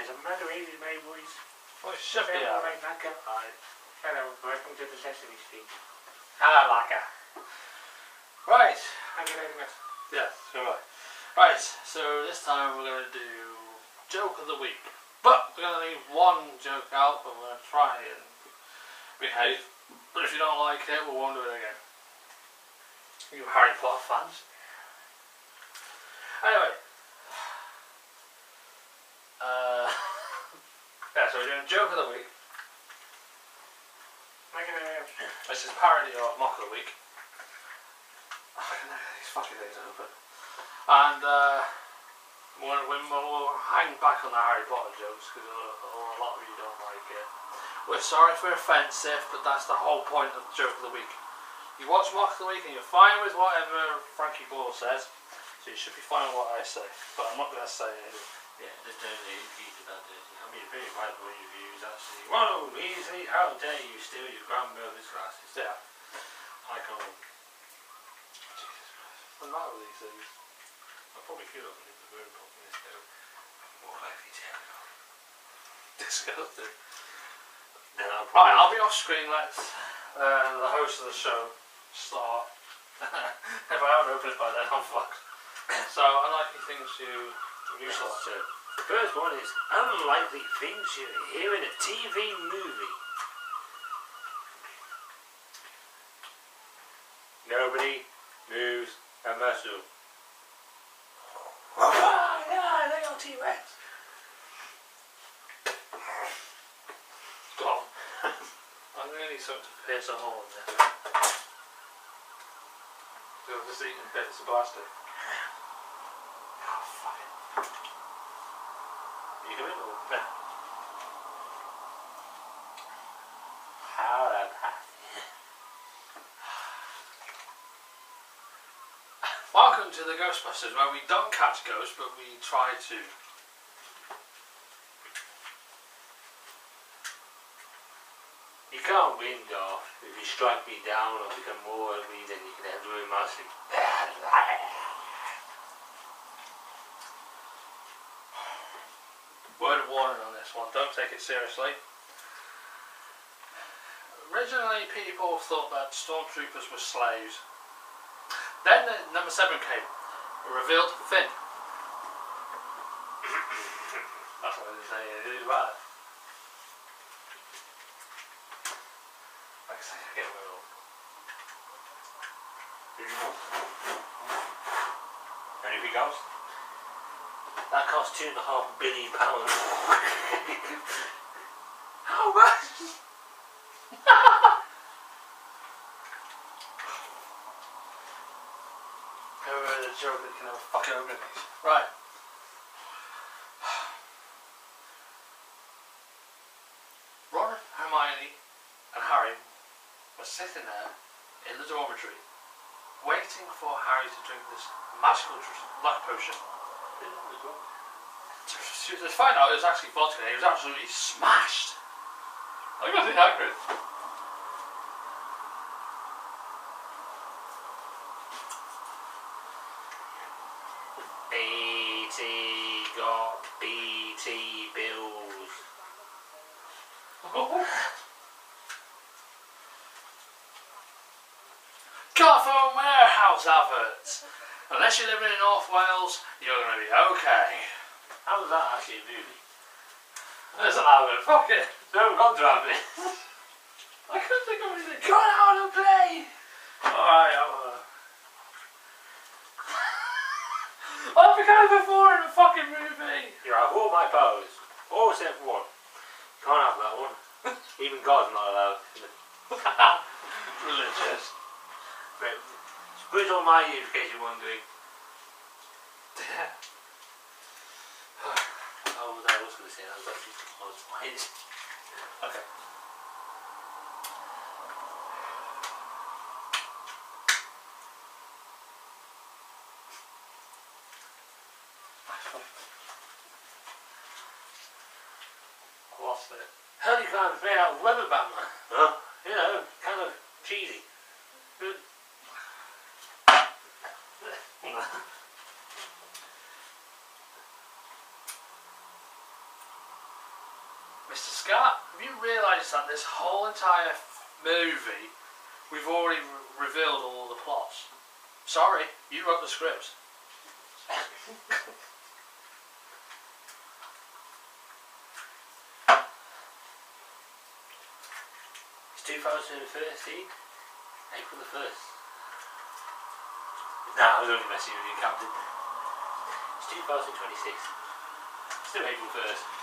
There's a margarita, my boys. Well, it should be alright. Hello, welcome to the Sesame Street. Hello, Laka. Right. Thank you very much. Yes, alright. Right, so this time we're going to do Joke of the Week. But we're going to leave one joke out, but we're going to try and behave. But if you don't like it, we won't do it again. You Harry Potter fans. Anyway. Yeah, so we're doing Joke of the Week. Thank you very much. This is parody of Mock of the Week. I can never get these fucking things open. And we'll hang back on the Harry Potter jokes because a lot of you don't like it. We're sorry if we're offensive, but that's the whole point of the Joke of the Week. You watch Mock of the Week and you're fine with whatever Frankie Ball says, so you should be fine with what I say. But I'm not going to say anything. Yeah, there's no need to keep that dirty. I mean, a very wide point of view is actually, whoa, easy, how dare you steal your grandmother's glasses? Yeah. I can't. Jesus Christ. What's the matter with these things? I probably could open it, but we're popping this down. More likely to have it. Disgusting. Then I'll Right, probably... I'll be off screen. Let the host of the show start. If I haven't opened it by then, I'm fucked. So, unlikely things you select. So, the first one is unlikely things you hear in a TV movie. Nobody moves a muscle. Oh, yeah, they got T-Rex. Stop. I'm going to need something to pierce a hole in this. I'm just eating bits of plastic. Oh, fuck it. You coming or? No. How that happen? Welcome to the Ghostbusters, where we don't catch ghosts, but we try to. You can't win, Darth. If you strike me down or become more ugly, then you can have ruin my sleep. Word of warning on this one, don't take it seriously. Originally, people thought that stormtroopers were slaves. Then number 7 came. It revealed Finn. That's what I didn't say. It is bad. Like I say, I get away with it. Anything else? That cost £2.5 billion. How much? Never heard a joke that can have a fucking open these. Right. Ron, Hermione, and Harry were sitting there in the dormitory, waiting for Harry to drink this magical luck potion. To find out it was actually vodka, and he was absolutely smashed. I got it accurate. BT got BT bills. Carphone warehouse adverts. Unless you're living in North Wales, you're going to be okay. How was that actually a movie? There's an advert. Fuck it. No, not to have it. I couldn't think of anything. Go out and play. Alright, I've become before in a fucking movie. You have all my powers. All except for one. Can't have that one. Even God's not allowed. Religious. But who's on my ear in case you're wondering? Oh, I was going to say that was actually mine. Okay. I lost it. Hell, you can't play out Weather Batman. Huh? You know, kind of cheesy. Good. Mr. Scott, have you realised that this whole entire movie, we've already revealed all the plots? Sorry, you wrote the script. It's 2013, April the 1st. Nah, I was only messing with you, Captain. It's 2026. Still April 1st.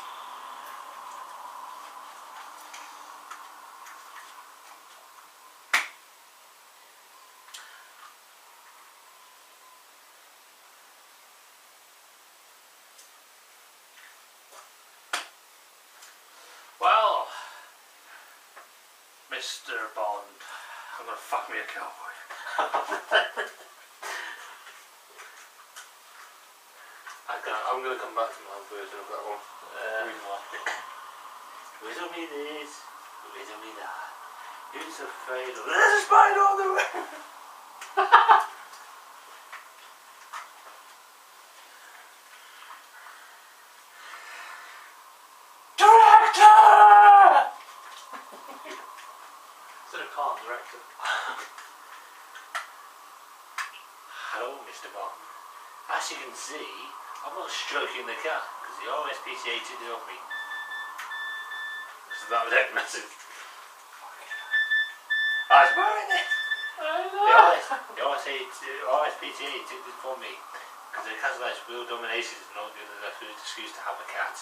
Well, Mr. Bond, I'm gonna fuck me a cowboy. I'm going to come back to my version of that one. Riddle me this, riddle me that. Who's afraid of... There's a spider on the way! Director! Instead of calm, director. Hello, Mr. Bond. As you can see, I'm not stroking the cat because the RSPCA took it off me. So that was that message. I was wearing it. The RSPCA took this from me because the Catalan's real domination is not good enough for an excuse to have a cat.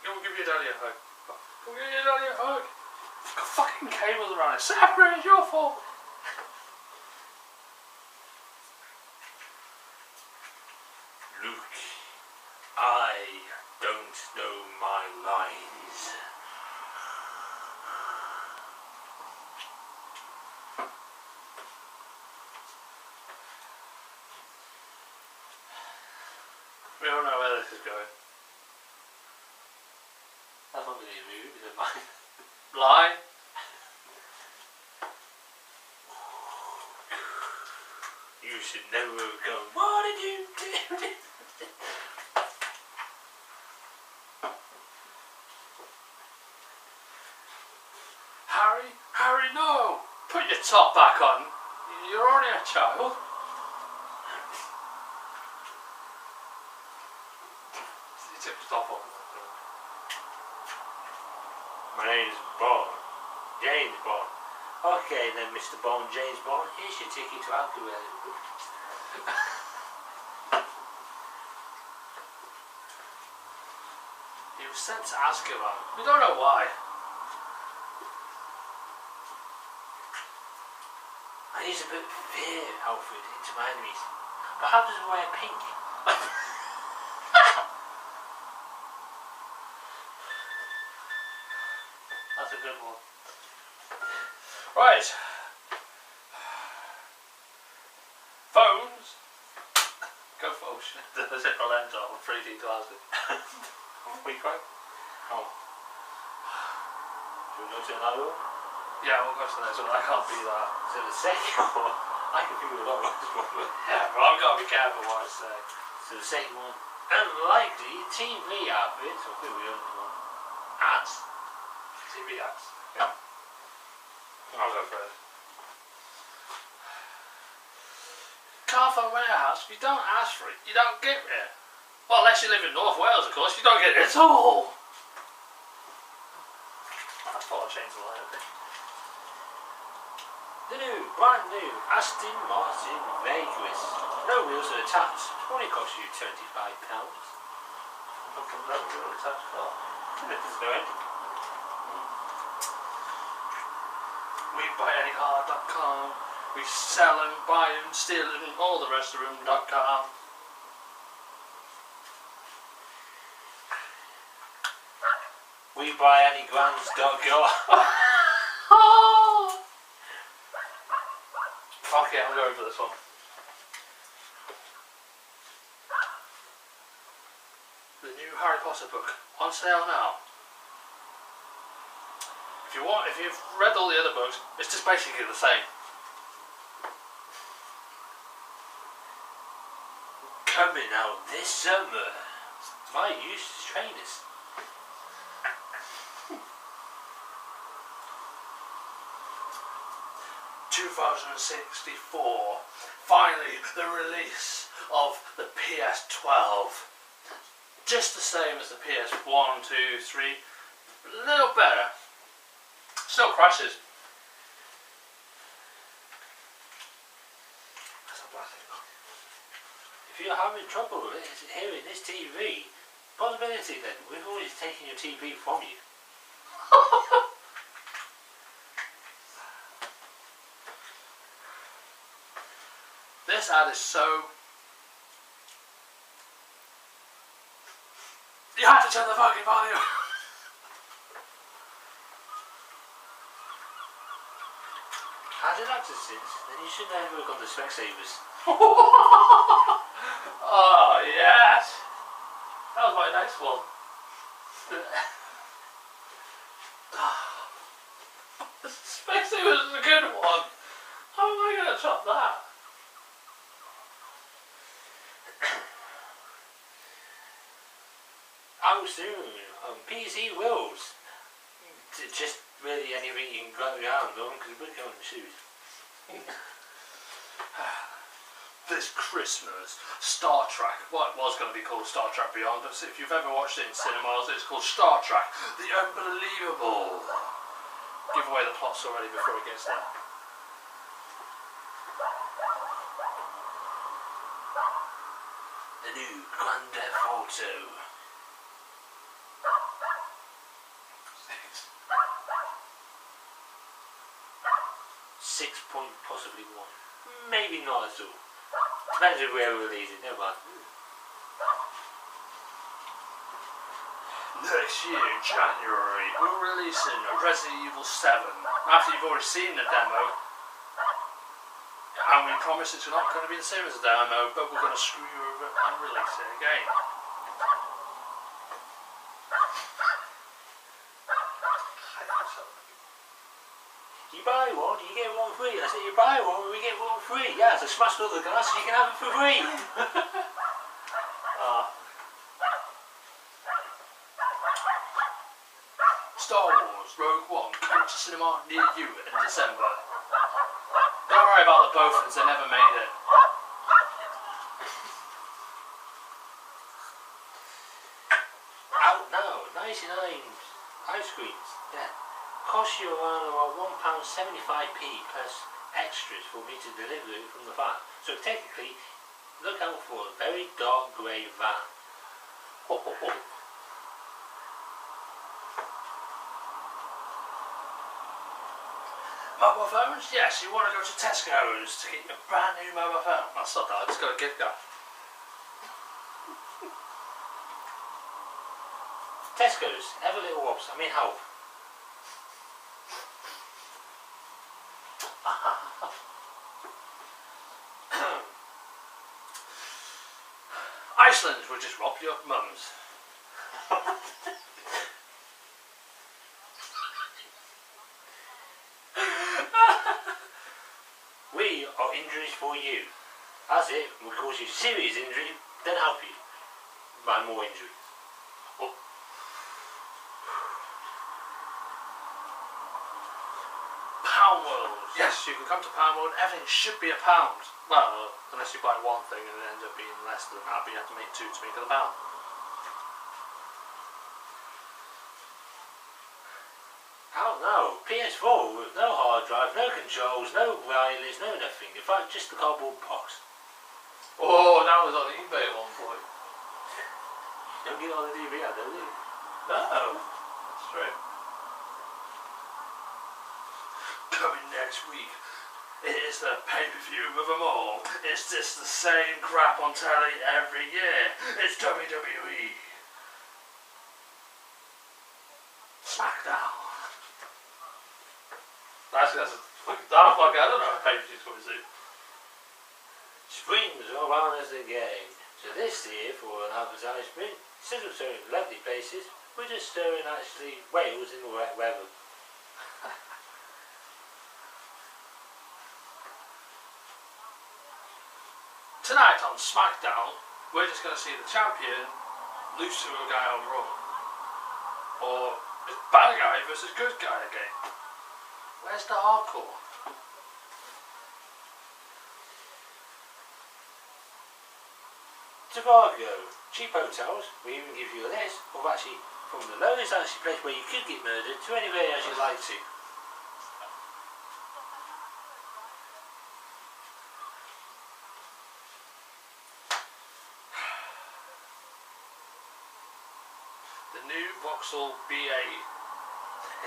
Go and give your daddy a hug. Go give your daddy a hug. Got fucking cables around it. Sapper, it's your fault. Luke, I don't know my lines. We don't know where this is going. That's not really rude, is it mine? Line. You should never have gone, what did you do? Harry, no! Put your top back on. You're only a child. You took your top off. My name's Bond. James Bond. Okay then, Mr. Bond, James Bond, here's your ticket to Alcatraz. He was sent to Azkaban. We don't know why. I need to put fear, Alfred, into my enemies. But how does he wear pink? That's a good one. Right. Phones. Go for ocean. The zipper lens on 3D glasses. We cry? Oh. Should we go to another one? Yeah, we'll go to the next one. I can't be that. So the second one, I can figure it out like this one. Yeah, but I've got to be careful what I say. So the second one, unlikely Team V outfits, or who we own one, ads. TV ads. Yeah. I'll go first. Carphone Warehouse, if you don't ask for it, you don't get it. Well, unless you live in North Wales, of course, you don't get it at all. I thought I'd change the line a bit. The new, brand new Aston Martin Vegas. No wheels are attached. Only cost you £25. No real attached car. There's no engine. We buy anycar.com. We sell and buy and steal and all the rest of them.com. We buy anygrands.com. Fuck it, I'm going for this one. The new Harry Potter book on sale now. If you've read all the other books, it's just basically the same. coming out this summer. My used trainers. 2064. Finally, the release of the PS12. Just the same as the PS1, 2, 3. A little better. Still crashes. That's a plastic look. If you're having trouble hearing this TV, possibility then, we've always taken your TV from you. This ad is so... You have to turn the fucking volume. Had an accident, then you should never have gone to Specsavers. Oh yes, that was my next one. Specsavers is a good one. How am I going to top that? How soon? PC Wills. Just really anything you can grab your hand on, because we're going to shoot. This Christmas, Star Trek, well, it was going to be called Star Trek Beyond, but if you've ever watched it in cinemas, it's called Star Trek, The Unbelievable. Give away the plots already before it gets there. The new Grand Theft Auto. 6 point possibly 1. Maybe not at all. Depends on where we release it, never mind. Next year, January, we're releasing Resident Evil 7. After you've already seen the demo, and we promise it's not going to be the same as the demo, but we're going to screw you over and release it again. You buy one, you get one free. I said you buy one, we get one free. Yeah, so smash all the glass, you can have it for free. Star Wars Rogue One coming to cinema near you in December. Don't worry about the Bothans, they never made it. Out now, 99 ice creams. Yeah. Cost you around about £1.75p plus extras for me to deliver it from the van. So technically, look out for a very dark grey van. Mobile phones? Yes, you want to go to Tesco's to get your brand new mobile phone. I'll stop that, I just got a gift card. Tesco's, ever little wops, I mean help. Iceland will just rob your mums. We are injuries for you. That's it. We'll cause you serious injury, then help you by more injury. Pound World. Yes, you can come to Pound World. Everything should be a pound. Well, unless you buy one thing and it ends up being less than that, but you have to make two to make it a pound. Out now. PS4 with no hard drive, no controls, no wireless, no nothing. In fact, just the cardboard box. Oh, that was on eBay at one point. Don't get on the DVD, don't you? No, that's true. Coming next week, it is the pay-per-view of them all. It's just the same crap on telly every year. It's WWE. SmackDown. That's a fucking dark fuck. I don't know what pay-per-view's coming soon. Spring's around us again. So this year, for an advertisement, instead of showing lovely places, we're just showing actually Wales in the wet weather. Tonight on SmackDown, we're just going to see the champion lose to a guy on Raw. Or it's bad guy versus good guy again. Where's the hardcore? Tobago, cheap hotels, we even give you a list of actually from the lowest actually place where you could get murdered to anywhere else you'd like to. The new Vauxhall B8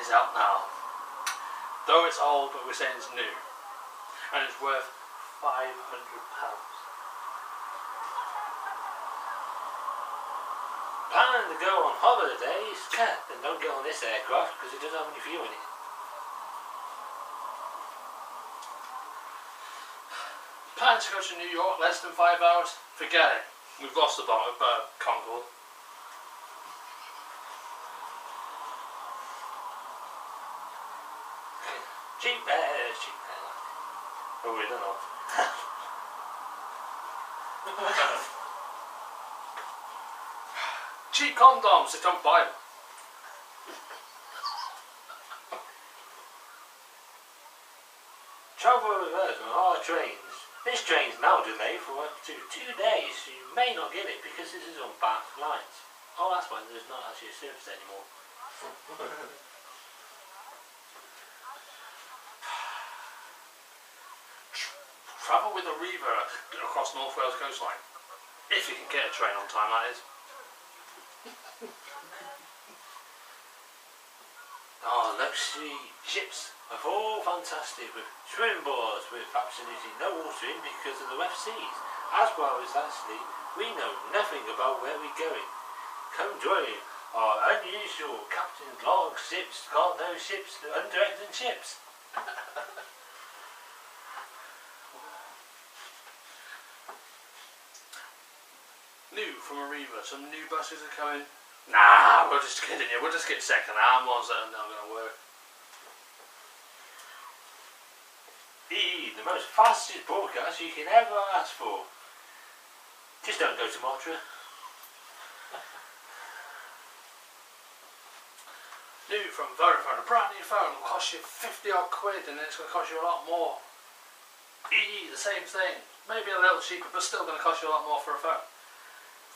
is out now. Though it's old, but we're saying it's new. And it's worth £500. Planning to go on holidays? Then don't get on this aircraft because it doesn't have any fuel in it. Planning to go to New York, less than 5 hours? Forget it. We've lost the bomb, Concorde. Cheap air. Oh, we don't know. Cheap condoms, they don't buy them. Travel with us on our trains. This train's now delayed for up to 2 days, so you may not get it because this is on back lines. Oh, that's why there's not actually a service anymore. Travel with a Reaver across North Wales coastline. If you can get a train on time, that is. Oh, luxury ships are all fantastic with swimming boards with absolutely no water in because of the rough seas. As well as actually, we know nothing about where we're going. Come join our unusual captain's log ships, cargo ships, undirected ships. New from Arriva, some new buses are coming. Nah, we're just kidding you. We'll just get second-hand ones that are not going to work. The most fastest broadcast you can ever ask for. Just don't go to Motra. New from Vodafone, a brand new phone will cost you 50 odd quid and then it's going to cost you a lot more. The same thing. Maybe a little cheaper, but still going to cost you a lot more for a phone.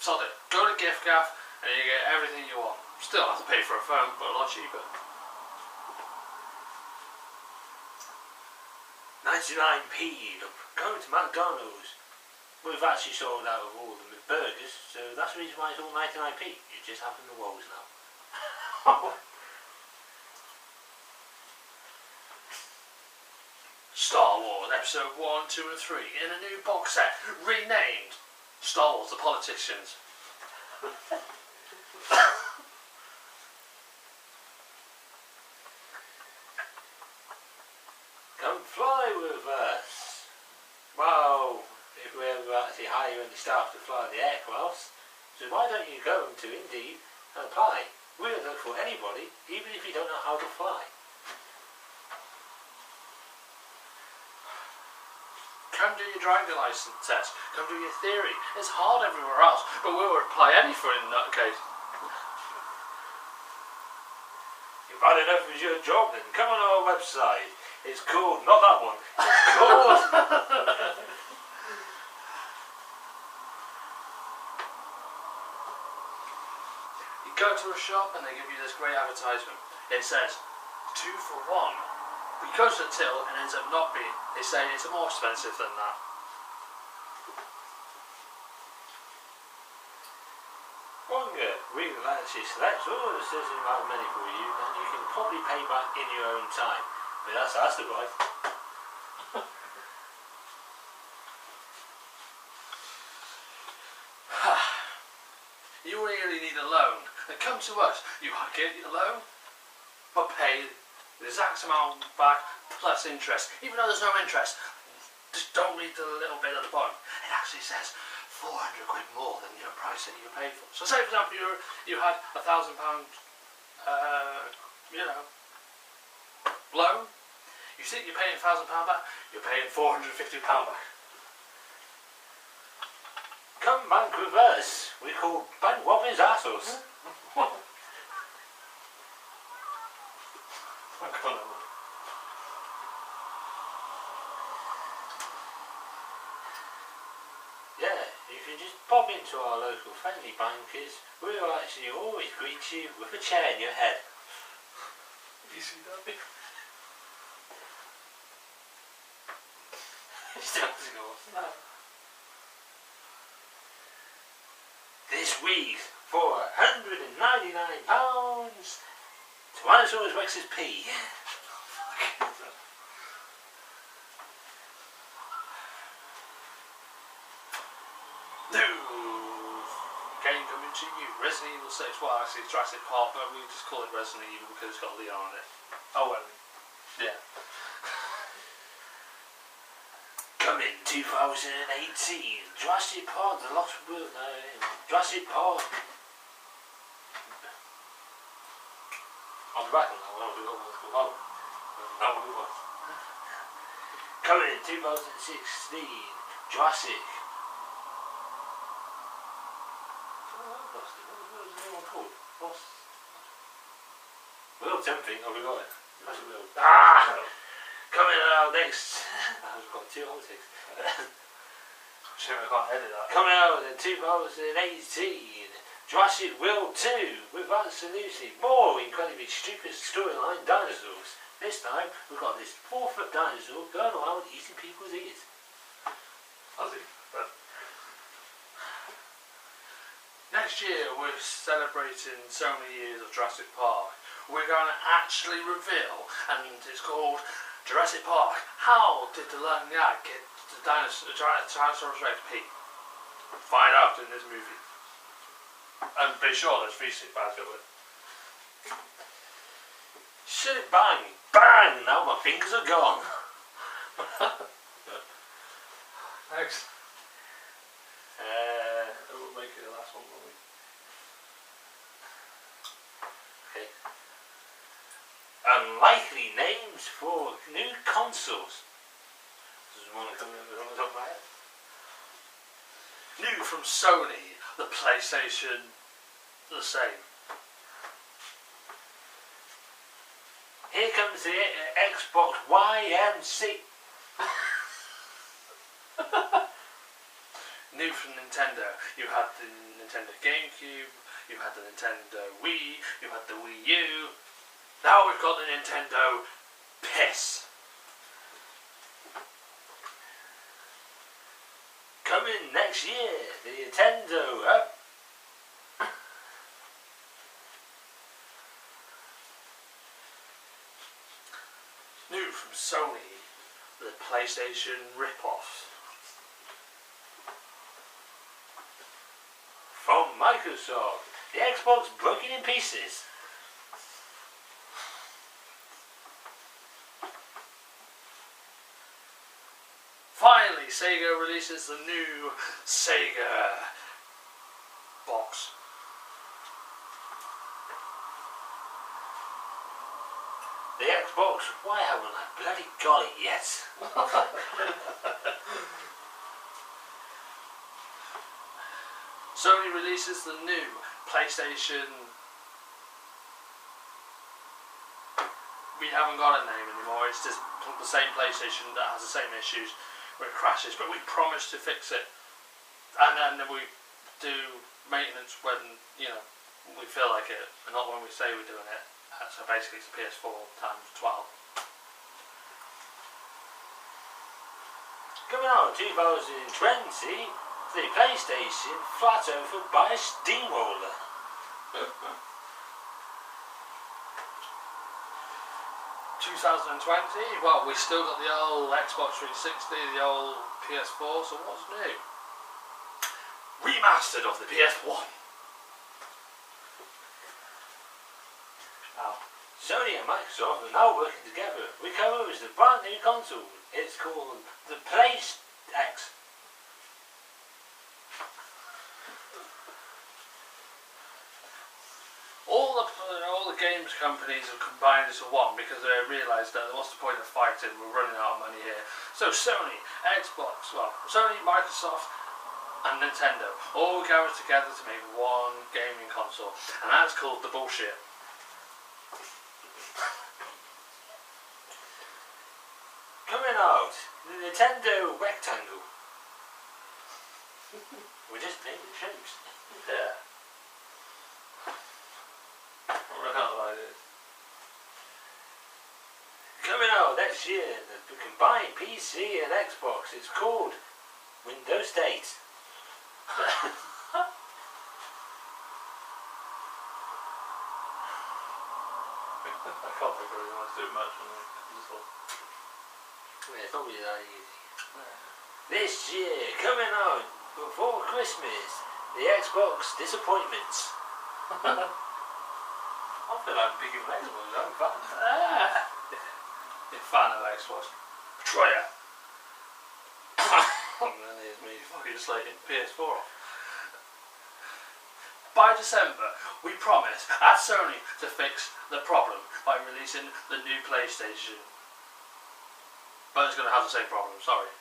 Sod it. Go to giffgaff and you get everything you want. Still have to pay for a phone, but a lot cheaper. 99p. Look, going to McDonald's. We've actually sold out of all the burgers, so that's the reason why it's all 99p. You're just having the woes now. Star Wars Episode 1, 2 and 3 in a new box set, renamed Star Wars The Politicians. Come fly with us. Well, if we ever actually hire any staff to fly the aircrafts, so why don't you go to Indeed and apply? We'll look for anybody, even if you don't know how to fly. Come do your driving license test. Come do your theory. It's hard everywhere else, but we'll apply anything in that case. You've had enough of your job then, come on our website. It's called, not that one, it's called... You go to a shop and they give you this great advertisement. It says, 2 for 1. But you go to the till and it ends up not being. They say it's more expensive than that. Wonga, we will actually select all a certain amount of money for you that you can probably pay back in your own time. But that's the price. You really need a loan. Then come to us. You get your loan, but pay the exact amount back plus interest. Even though there's no interest, just don't read the little bit at the bottom. It actually says 400 quid more than your price that you paid for. So say for example you had £1,000 loan. You think you're paying £1,000 back, you're paying £450 back. Come Bank reverse. We call bank robbers assholes. I can't remember. Yeah, you can just pop into our local friendly bankers. We will actually always greet you with a chair in your head. You see that? This week, for £199, Tyrannosaurus Rex's P. No! Game coming to you. Resident Evil 6. Well, actually, it's Jurassic Park, but we just call it Resident Evil because it's got Leon on it. Oh, well. Yeah. Coming 2018, Jurassic Park, The Lost World, no, Jurassic Park. I'll be back on that one. I'll do that one. That one. Coming in 2016, Jurassic. What was the new one called? World something, I've forgotten. Coming out next. I've got two politics. Shame I can't edit that. Coming out in 2018, Jurassic World 2 with absolutely more incredibly stupid storyline dinosaurs. This time we've got this 4-foot dinosaur going around eating people's ears. Next year we're celebrating so many years of Jurassic Park. We're going to actually reveal, and it's called Jurassic Park. How did the Lanyard get the Tyrannosaurus Rex P? Find out in this movie. And be sure there's 3 sick bags of it. Shit, bang, bang, now my fingers are gone. Next. That will make it the last one, won't we? Okay. Unlikely names for new consoles. Does one come in the top of my head? New from Sony, the PlayStation, the same. Here comes the Xbox YMC. New from Nintendo, you had the Nintendo GameCube, you had the Nintendo Wii, you had the Wii U. Now we've got the Nintendo Piss. Coming next year, the Nintendo Up. New from Sony, the PlayStation rip-offs. From Microsoft, the Xbox broken in pieces. Finally, Sega releases the new Sega box. The Xbox, why haven't I bloody got it yet? Sony releases the new PlayStation. We haven't got a name anymore, it's just the same PlayStation that has the same issues where it crashes, but we promise to fix it. And then we do maintenance when, you know, we feel like it, and not when we say we're doing it. So basically it's a PS4 times 12. Coming out 2020, the PlayStation flat over by a steamroller. 2020, well, we still got the old Xbox 360, the old PS4, so what's new? Remastered of the PS1. Sony and Microsoft are now working together. We cover is the brand new console. It's called the PlayStation. All the games companies have combined into one because they realised that what's the point of fighting? We're running out of money here. So Sony, Xbox, well, Sony, Microsoft, and Nintendo all gathered together to make one gaming console, and that's called the bullshit. Coming out, the Nintendo Rectangle. We just named it shapes. Yeah. I can't like it. Coming out next year, the combined PC and Xbox. It's called Windows 8. I can't think of anyone to do much on this one. Yeah, it's not really that easy. This year, coming out before Christmas, the Xbox disappointments. I feel like picking an Xbox. I'm fun. You're a fan of Xbox. Betrayer! And then here's me fucking slating PS4 off. By December, we promise at Sony to fix the problem by releasing the new PlayStation. But it's going to have the same problem, sorry.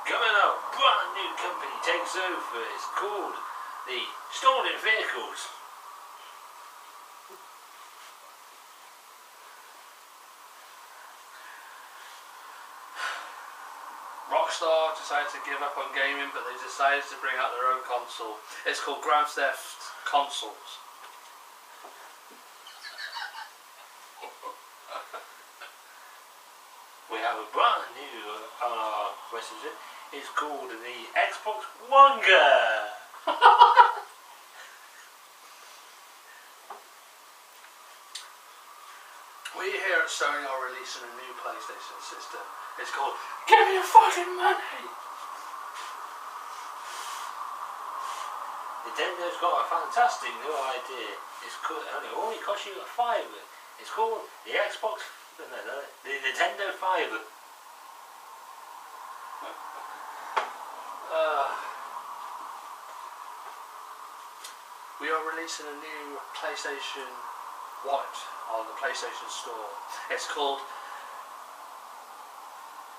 Coming out, brand new company takes over. It's called the Stolen Vehicles. Rockstar decided to give up on gaming, but they decided to bring out their own console. It's called Grand Theft Consoles. We have a brand new on our messenger. It's called the Xbox Wonga. We here at Sony are releasing a new PlayStation system. It's called Give Me Your Fucking Money! Nintendo's got a fantastic new idea. It's called, only costs you a fiver. It's called the Xbox, the Nintendo Fiver. We are releasing a new PlayStation wallet on the PlayStation Store. It's called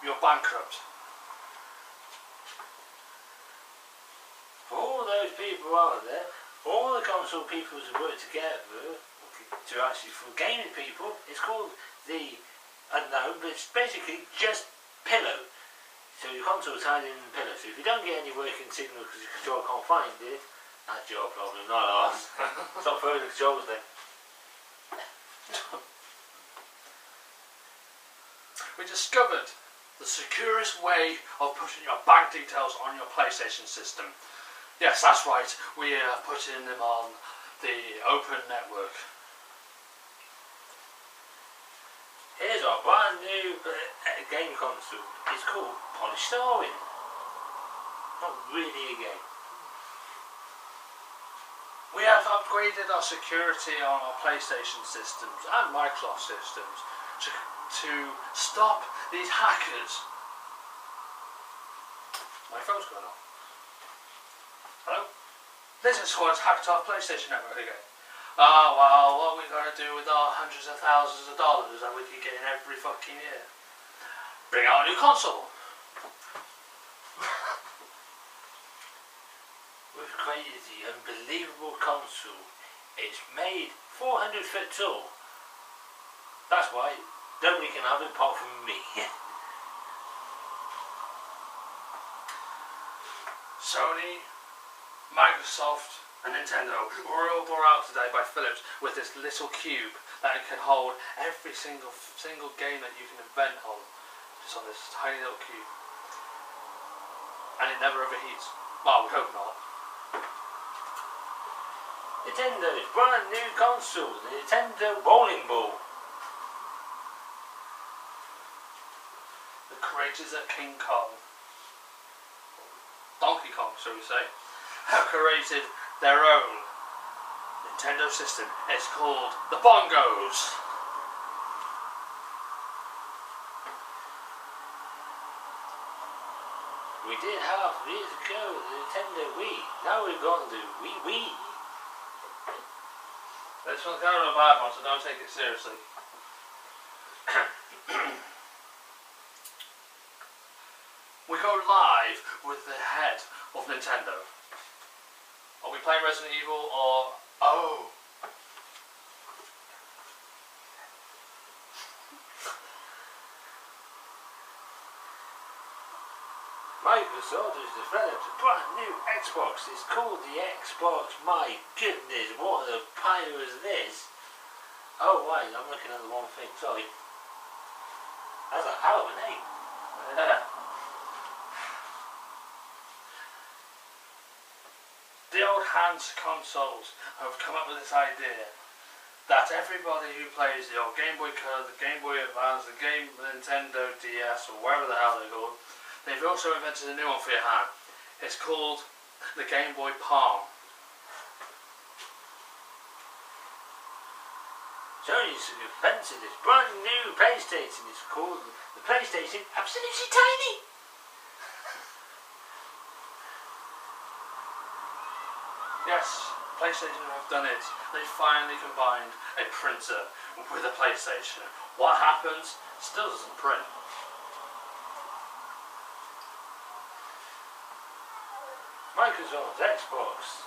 You're Bankrupt. For all those people out there, all the console people who work together to actually, for gaming people, it's called the unknown, but it's basically just pillow. So your console is hiding in the pillow. So if you don't get any working signal because your controller can't find it, that's your problem, not ours. Stop throwing the controllers then. We discovered the securest way of putting your bank details on your PlayStation system. Yes, that's right, we are putting them on the open network. Here's our brand new game console. It's called Polystyrene. Not really a game. We have upgraded our security on our PlayStation systems and Microsoft systems to stop these hackers. My phone's going off. Hello? Lizard Squad's hacked our PlayStation network again. Oh well, what are we going to do with our hundreds of thousands of dollars that we keep getting every fucking year? Bring out a new console. We've created the unbelievable console. It's made 400 foot tall. That's why nobody can have it apart from me. Sony, Microsoft and Nintendo were all brought out today by Philips with this little cube that can hold every single game that you can invent on, just on this tiny little cube. And it never overheats. Well, we hope not. Nintendo's brand new console, the Nintendo Bowling Ball. The creators at King Kong, Donkey Kong, shall we say, have created their own Nintendo system. It's called the Bongos. We did have years ago the Nintendo Wii. Now we've got the Wii. This one's kind of a bad one, so don't take it seriously. with the head of Nintendo? Are we playing Resident Evil or... Oh! Microsoft has developed a brand new Xbox. It's called the Xbox. My goodness, what a pyro is this? Oh wait, I'm looking at the wrong thing, sorry. That's a hell of a name. Yeah. The old hands consoles have come up with this idea that everybody who plays the old Game Boy Color, the Game Boy Advance, the Nintendo DS, or whatever the hell they're called, they've also invented a new one for your hand. It's called the Game Boy Palm. Sony's invented this brand new PlayStation. It's called the PlayStation Absolutely Tiny. Yes, PlayStation have done it. They finally combined a printer with a PlayStation. What happens? Still doesn't print. Microsoft's Xbox.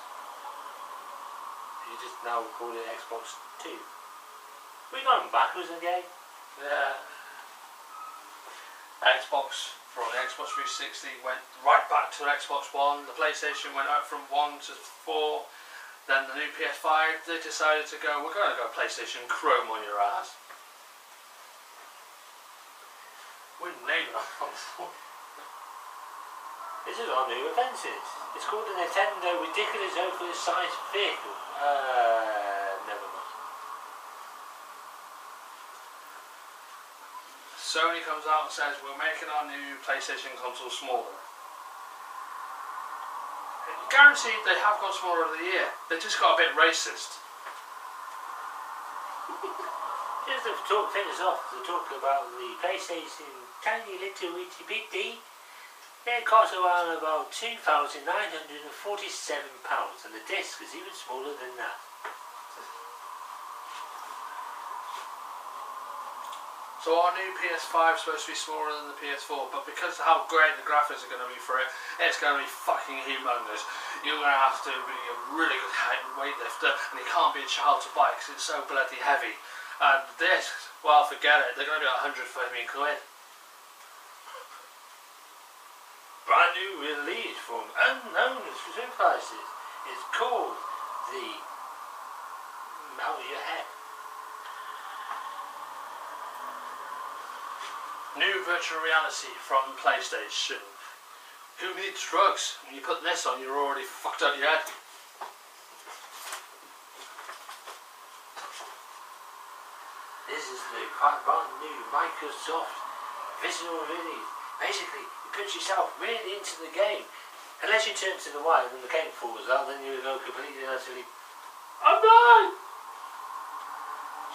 You just now call it Xbox 2. We've gone backwards again. Yeah. Xbox from the Xbox 360 went right back to Xbox One. The PlayStation went up from 1 to 4. Then the new PS5, they decided to go, we're going to go PlayStation Chrome on your ass. We're naming our console. This is our new offences. It's called the Nintendo Ridiculous Oversized Vehicle. Never mind. Sony comes out and says, we're making our new PlayStation console smaller. Guaranteed they have got smaller of the year. They just got a bit racist. Just to talk things off, to talk about the PlayStation tiny little itty bitty. It costs around about £2,947 and the disc is even smaller than that. So our new PS5 is supposed to be smaller than the PS4, but because of how great the graphics are going to be for it, it's going to be fucking humongous. You're going to have to be a really good weightlifter, and you can't be a child to buy because it's so bloody heavy. And this, well, forget it, they're going to be like 100 fucking quid. Brand new release from unknown prices. It's called the Melt Your Head. New virtual reality from PlayStation. Who needs drugs? When you put this on, you're already fucked out your head. This is the brand new Microsoft visual release. Basically, you put yourself really into the game. Unless you turn to the right and the game falls out, then you go completely and utterly. I'm dying!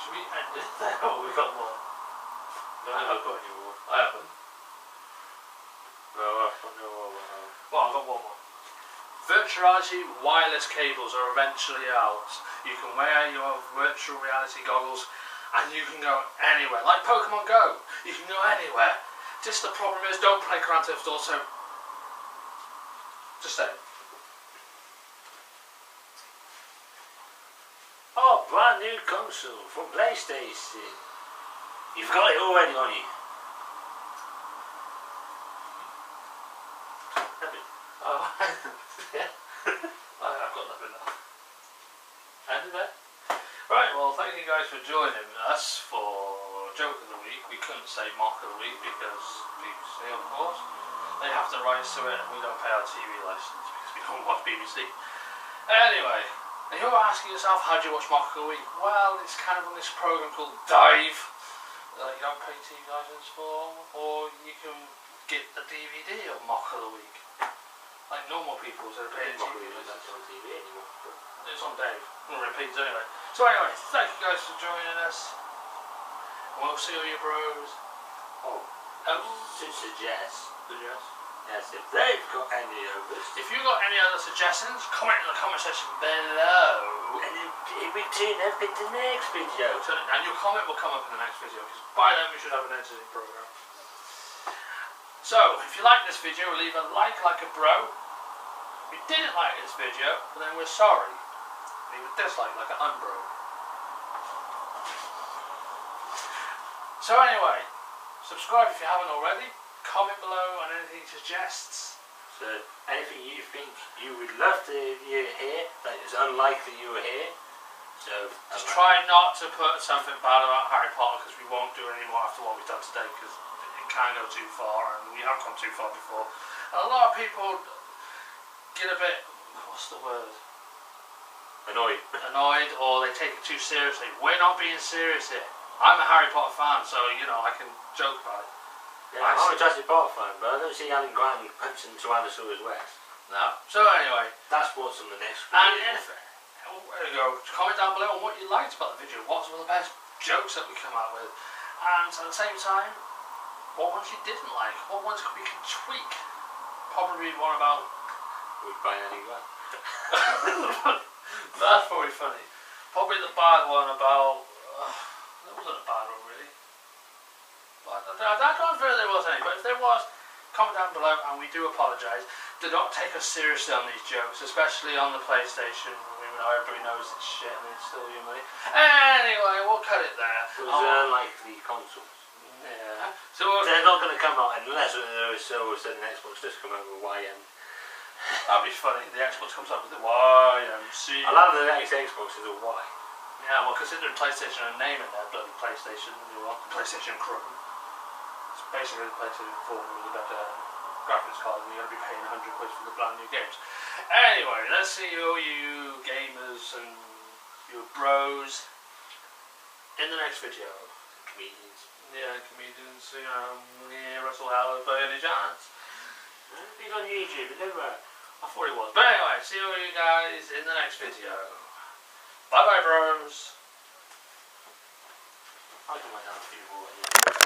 Should we end it there? Oh, we got more. No, I've got any more. I haven't. No, I've got no more. Well, I've got one more. Virtual reality wireless cables are eventually out. You can wear your virtual reality goggles and you can go anywhere. Like Pokemon Go. You can go anywhere. Just the problem is, don't play Grand Theft Auto. Just say it. Oh, brand new console from PlayStation. You've got it already on you. Oh, yeah. I've got nothing now. Ended there? Right, well, thank you guys for joining us for Joke of the Week. We couldn't say Mock of the Week because BBC, of course, they have the rights to it and we don't pay our TV license because we don't watch BBC. Anyway, and you're asking yourself, how do you watch Mock of the Week? Well, it's kind of on this program called Dive that you don't pay TV license for, or you can get the DVD of Mock of the Week. Like normal people, so they're paying TV license. That's on TV anymore. It's on Dave. It repeats anyway. So anyway, thank you guys for joining us. And we'll see all your bros. Oh, to suggest. Yes. Yes, if they've got any of us. If you've got any other suggestions, comment in the comment section below. And if we tune up into the next video. And your comment will come up in the next video, because by then we should have an editing program. So, if you like this video, leave a like a bro. If you didn't like this video, then we're sorry. Leave a dislike like an unbro. So anyway, subscribe if you haven't already. Comment below on anything you suggests. So anything you think you would love to hear that is unlikely you were here. So just try not to put something bad about Harry Potter, because we won't do it anymore after what we've done today, because it can go too far, and we have gone too far before. And a lot of people get a bit, what's the word? Annoyed, or they take it too seriously. We're not being serious here. I'm a Harry Potter fan, so you know I can joke about it. Yeah, I'm a Jurassic Park fan, but I don't see Alan Grant punching Tyrannosaurus Rex. No. So anyway, that's what's on the next and video. there you go. Comment down below on what you liked about the video. What's one of the best jokes that we come out with, and at the same time, what ones you didn't like. What ones we could tweak. Probably one about. Goodbye, Alan Grant. That's probably funny. Probably the bad one about. There wasn't a bad one really. But I don't feel there was any. But if there was, comment down below, and we do apologise. Do not take us seriously on these jokes, especially on the PlayStation. Even though everybody knows it's shit and it's still your money. Anyway, we'll cut it there. It was unlikely consoles. Yeah. So they're not going to come out unless there is so a sudden Xbox just come out with YM. That'd be funny. The Xbox comes up with the YMC. A lot of the next Xbox is a Y. Yeah, well, considering PlayStation and name it there, bloody PlayStation, you want PlayStation Chrome. It's basically the PlayStation 4 with a better graphics card, and you're going to be paying 100 quid for the brand new games. Anyway, let's see all you gamers and you bros in the next video. Comedians. Yeah, comedians, you know, yeah, Russell Howard, Bernie Johns. He's on YouTube, never. I thought he was. But anyway, see all you guys in the next video. Bye bye, bros. I can wait out a few more.